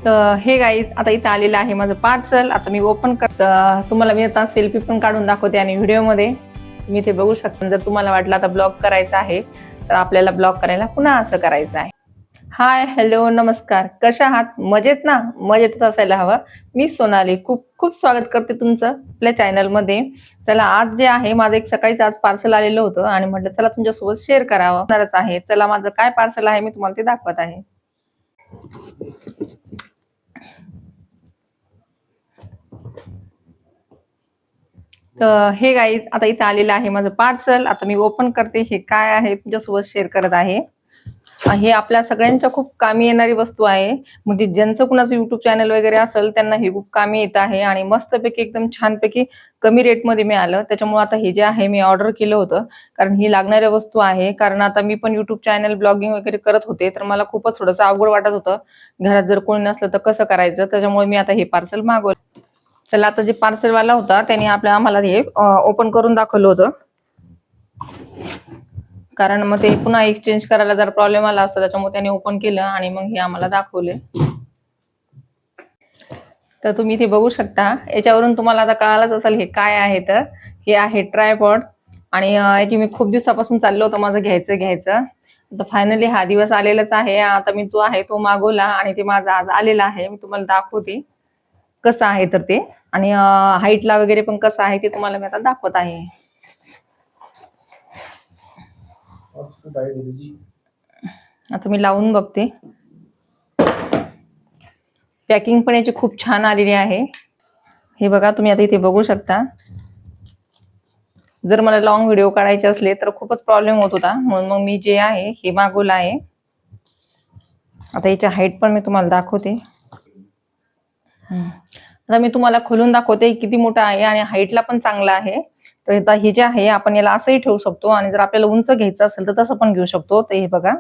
तर हे गाईज आता इथं आलेलं आहे माझं पार्सल. आता मी ओपन तुम्हाला मी आता सेल्फी पण काढून दाखवते आणि व्हिडिओमध्ये तुम्ही ते बघू शकता. जर तुम्हाला वाटलं आता ब्लॉग करायचा आहे तर आपल्याला ब्लॉग करायला पुन्हा असं करायचं आहे. हाय, हॅलो, नमस्कार, कशा आहात? मजेत ना? मजेतच असायला हवं. मी सोनाली खूप खूप स्वागत करते तुमचं आपल्या चॅनलमध्ये. चला, आज जे आहे माझं एक सकाळीच आज पार्सल आलेलं होतं आणि म्हटलं चला तुमच्यासोबत शेअर करावं आहे. चला, माझं काय पार्सल आहे मी तुम्हाला ते दाखवत आहे. तर हे गाईज आता इथं आलेलं आहे माझं पार्सल. आता मी ओपन करते. हे काय आहे तुमच्यासोबत शेअर करत आहे. हे आपल्या सगळ्यांच्या खूप कामी येणारी वस्तू आहे. म्हणजे ज्यांचं कुणाचं युट्यूब चॅनल वगैरे असेल त्यांना हे खूप कामी येत आहे आणि मस्तपैकी एकदम छानपैकी कमी रेटमध्ये मिळालं. त्याच्यामुळे आता हे जे आहे मी ऑर्डर केलं होतं, कारण ही लागणाऱ्या वस्तू आहे. कारण आता मी पण युट्यूब चॅनल ब्लॉगिंग वगैरे करत होते, तर मला खूपच थोडंसं अवघड वाटत होतं. घरात जर कोणी नसलं तर कसं करायचं, त्याच्यामुळे मी आता हे पार्सल मागवलं. चला, आता जे पार्सलवाला होता त्याने आम्हाला हे ओपन करून दाखवलं होतं, कारण मग ते पुन्हा एक्सचेंज करायला जर प्रॉब्लेम आला असता, त्याच्यामुळे त्याने ओपन केलं आणि मग हे आम्हाला दाखवले. तर तुम्ही ते बघू शकता. याच्यावरून तुम्हाला आता कळालंच असेल हे काय आहे. तर हे आहे ट्रायपॉड आणि याची मी खूप दिवसापासून चाललं होतं माझं घ्यायचं. तर फायनली हा दिवस आलेलाच आहे. आता मी जो आहे तो मागवला आणि ते माझं आज आलेला आहे. मी तुम्हाला दाखवते कसं आहे तर ते, आणि हाईटला वगैरे पण कसं आहे ते तुम्हाला मी आता दाखवत आहे. आता मी लावून बघते. पॅकिंग पण याची खूप छान आलेली आहे. हे बघा, तुम्ही आता इथे बघू शकता. जर मला लॉंग व्हिडिओ काढायचे असले तर खूपच प्रॉब्लेम होत होता, म्हणून मग मी जे आहे हे मागवलं आहे. आता याची हाईट पण मी तुम्हाला दाखवते. आता मी तुम्हाला खोलून दाखवते किती मोठा आहे आणि हाईटला पण चांगला आहे. तर आता हे जे आहे आपण याला असंही ठेवू शकतो आणि जर आपल्याला उंच घ्यायचं असेल तर तसं पण घेऊ शकतो. तर हे बघा,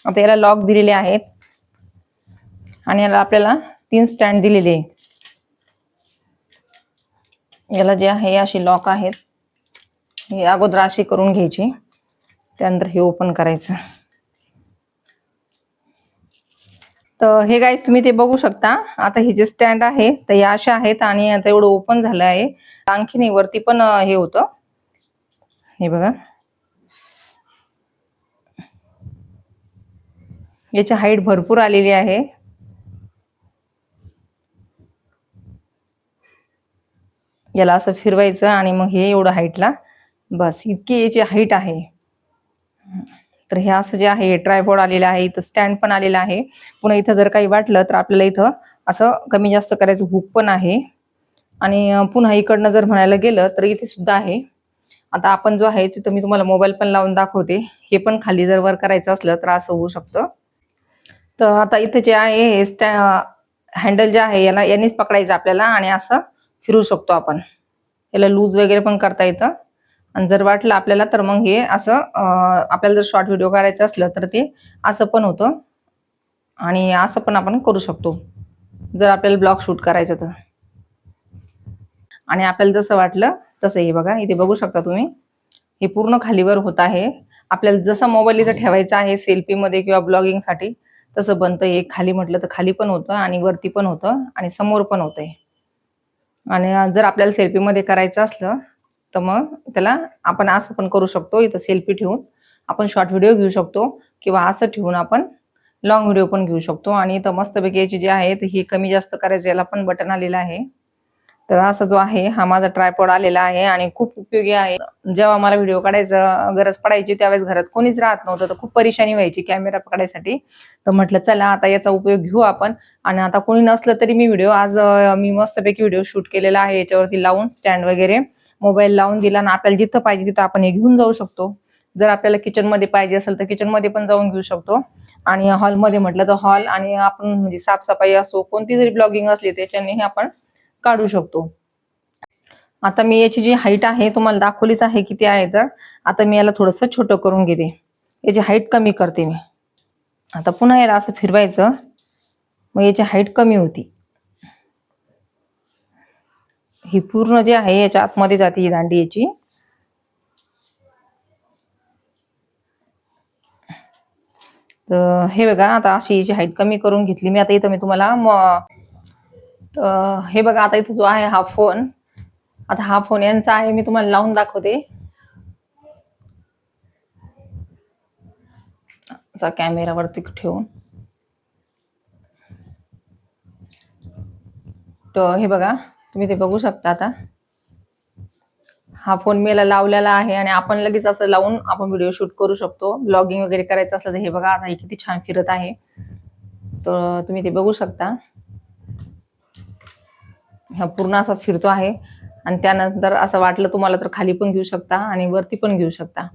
आता याला लॉक दिलेले आहेत आणि याला आपल्याला 3 स्टँड दिलेले आहे. याला जे आहे अशी लॉक आहेत. हे अगोदर अशी करून घ्यायची, त्यानंतर हे ओपन करायचं. तर हे गाईज तुम्ही ते बघू शकता. आता हे जे स्टँड आहे तर हे अशा आहेत आणि आता एवढं ओपन झालं आहे. आणखीन वरती पण हे होतं, हे बघा. याची हाईट भरपूर आलेली आहे. याला असं फिरवायचं आणि मग हे एवढं हाईटला, बस इतकी याची हाईट आहे. तर हे असं जे आहे ट्रायपॉड आलेलं आहे. इथं स्टँड पण आलेलं आहे. पुन्हा इथं जर काही वाटलं तर आपल्याला इथं असं कमी जास्त करायचं हुक पण आहे. आणि पुन्हा इकडनं जर म्हणायला गेलं तर इथे सुद्धा आहे. आता आपण जो आहे तिथं मी तुम्हाला मोबाईल पण लावून दाखवते. हे पण खाली जर वर करायचं असलं तर असं होऊ शकतं. तर आता इथे जे आहे हे हँडल जे आहे याला यानेच पकडायचं आपल्याला आणि असं फिरू शकतो आपण. याला लूज वगैरे पण करता येतं आणि जर वाटलं आपल्याला तर मग हे असं आपल्याला जर शॉर्ट व्हिडिओ काढायचं असलं तर ते असं पण होतं आणि असं पण आपण करू शकतो जर आपल्याला ब्लॉग शूट करायचं तर. आणि आपल्याला जसं वाटलं तसं हे बघा, इथे बघू शकता तुम्ही, हे पूर्ण खालीवर होत आहे. आपल्याला जसा मोबाईल इथं ठेवायचा आहे सेल्फीमध्ये किंवा ब्लॉगिंगसाठी तसं बनतं. हे खाली म्हटलं तर खाली पण होतं आणि वरती पण होतं आणि समोर पण होतंय. आणि जर आपल्याला सेल्फीमध्ये करायचं असलं तर मग त्याला आपण असं पण करू शकतो. इथं सेल्फी ठेवून आपण शॉर्ट व्हिडिओ घेऊ शकतो किंवा असं ठेवून आपण लॉंग व्हिडिओ पण घेऊ शकतो. आणि इथं मस्तपैकी याची जी आहे ही कमी जास्त करायचं याला पण बटन आलेलं आहे. तर असा जो आहे हा माझा ट्रायपॉड आलेला आहे आणि खूप उपयोगी आहे. जेव्हा मला व्हिडिओ काढायचं गरज पडायची त्यावेळेस घरात कोणीच राहत नव्हतं, तर खूप परेशानी व्हायची कॅमेरा पकडायसाठी. तर म्हटलं चला आता याचा उपयोग घेऊ आपण. आणि आता कोणी नसलं तरी मी आज मी मस्तपैकी व्हिडिओ शूट केलेला आहे याच्यावरती लावून स्टँड वगैरे मोबाईल लावून दिला आणि आपल्याला जिथं पाहिजे तिथं आपण हे घेऊन जाऊ शकतो. जर आपल्याला किचनमध्ये पाहिजे असेल तर किचनमध्ये पण जाऊन घेऊ शकतो आणि हॉलमध्ये म्हटलं तर हॉल, आणि आपण म्हणजे साफसफाई असो कोणती जरी ब्लॉगिंग असली त्याच्याने आपण काढू शकतो. आता मी याची जी हाईट आहे तुम्हाला दाखवलीच आहे किती आहे. तर आता मी याला थोडंसं छोटं करून घेते, याची हाईट कमी करते मी. आता पुन्हा याला असं फिरवायचं, मग याची हाईट कमी होती. ही पूर्ण जे आहे याच्या आतमध्ये जाते ही दांडी याची. तर हे बघा आता अशी याची हाईट कमी करून घेतली मी. आता इथं मी तुम्हाला हे बघा आता इथं जो आहे हा फोन, आता हा फोन यांचा आहे, मी तुम्हाला लावून दाखवते. असा कॅमेरावरती ठेवून. तर हे बघा तुम्ही ते बघू शकता. आता हा फोन मी याला लावलेला आहे आणि आपण लगेच असं लावून आपण व्हिडिओ शूट करू शकतो. ब्लॉगिंग वगैरे करायचं असलं तर हे बघा आता हे किती छान फिरत आहे. तर तुम्ही ते बघू शकता. हा पूर्ण असा फिरतो आहे आणि त्यानंतर असं वाटलं तुम्हाला तर खाली पण घेऊ शकता आणि वरती पण घेऊ शकता.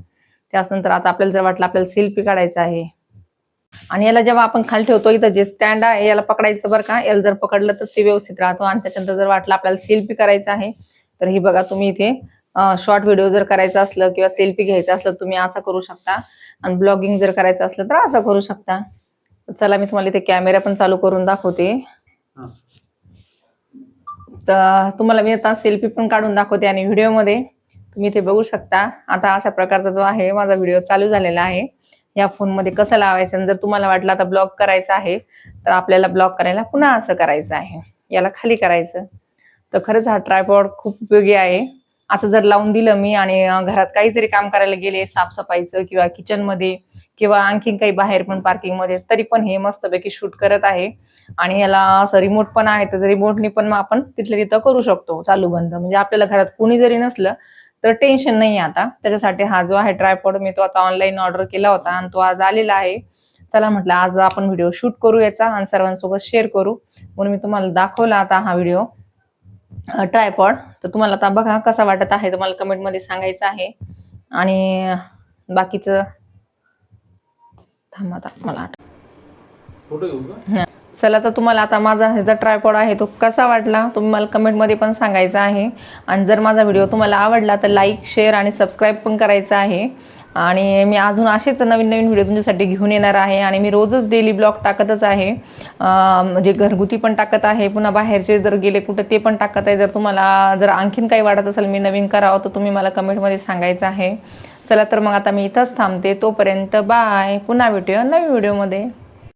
त्यानंतर आता आपल्याला जर वाटलं आपल्याला सेल्फी काढायचा आहे आणि याला जेव्हा आपण खाली ठेवतो इथं जे स्टँड आहे याला पकडायचं बरं का. याला जर पकडलं तर ते व्यवस्थित राहतो आणि त्याच्यानंतर जर वाटलं आपल्याला सेल्फी करायचा आहे तर हे बघा तुम्ही इथे शॉर्ट व्हिडिओ जर करायचा असलं किंवा सेल्फी घ्यायचा असलं तुम्ही असं करू शकता आणि ब्लॉगिंग जर करायचं असलं तर असं करू शकता. चला मी तुम्हाला इथे कॅमेरा पण चालू करून दाखवते. तर तुम्हाला मी आता सेल्फी पण काढून दाखवते आणि व्हिडिओमध्ये तुम्ही ते बघू शकता. आता अशा प्रकारचा जो आहे माझा व्हिडिओ चालू झालेला आहे. या फोनमध्ये कसं लावायचं, जर तुम्हाला वाटलं आता ब्लॉक करायचं आहे तर आपल्याला ब्लॉक करायला पुन्हा असं करायचं आहे, याला खाली करायचं. तर खरंच हा ट्रायपॉड खूप उपयोगी आहे. असं जर लावून दिलं मी आणि घरात काही जरी काम करायला गेले साफसफाईचं किंवा किचनमध्ये किंवा आणखीन काही बाहेर पण पार्किंगमध्ये, तरी पण हे मस्तपैकी शूट करत आहे. आणि याला असं रिमोट पण आहे, तर रिमोटनी पण मग आपण तिथल्या तिथं करू शकतो चालू बंद. म्हणजे आपल्याला घरात कोणी जरी नसलं तर टेन्शन नाही. आता त्याच्यासाठी हा जो आहे ट्रायपॉड मी तो आता ऑनलाईन ऑर्डर केला होता आणि तो आज आलेला आहे. चला म्हटलं आज आपण व्हिडिओ शूट करू याचा आणि सर्वांसोबत शेअर करू, म्हणून मी तुम्हाला दाखवला आता हा व्हिडिओ ट्रायपॉड. तर तुम्हाला आता बघा कसा वाटत आहे तुम्हाला कमेंटमध्ये सांगायचं आहे. आणि बाकीचं थांबा आता मला फोटो घेऊ का. चला तर तुम्हाला आता माझा ह्याचा ट्रायपॉड आहे तो कसा वाटला तुम्ही मला कमेंटमध्ये पण सांगायचं आहे. आणि जर माझा व्हिडिओ तुम्हाला आवडला तर लाईक शेअर आणि सबस्क्राईब पण करायचं आहे. आणि मी अजून असेच नवीन नवीन व्हिडिओ तुमच्यासाठी घेऊन येणार आहे आणि मी रोजच डेली ब्लॉग टाकतच आहे. म्हणजे घरगुती पण टाकत आहे, पुन्हा बाहेरचे जर गेले कुठं ते पण टाकत आहे. जर तुम्हाला जर आणखीन काही वाटत असेल मी नवीन करावं तर तुम्ही मला कमेंटमध्ये सांगायचं आहे. चला तर मग आता मी इथंच थांबते. तोपर्यंत बाय. पुन्हा भेटूया नवीन व्हिडिओमध्ये.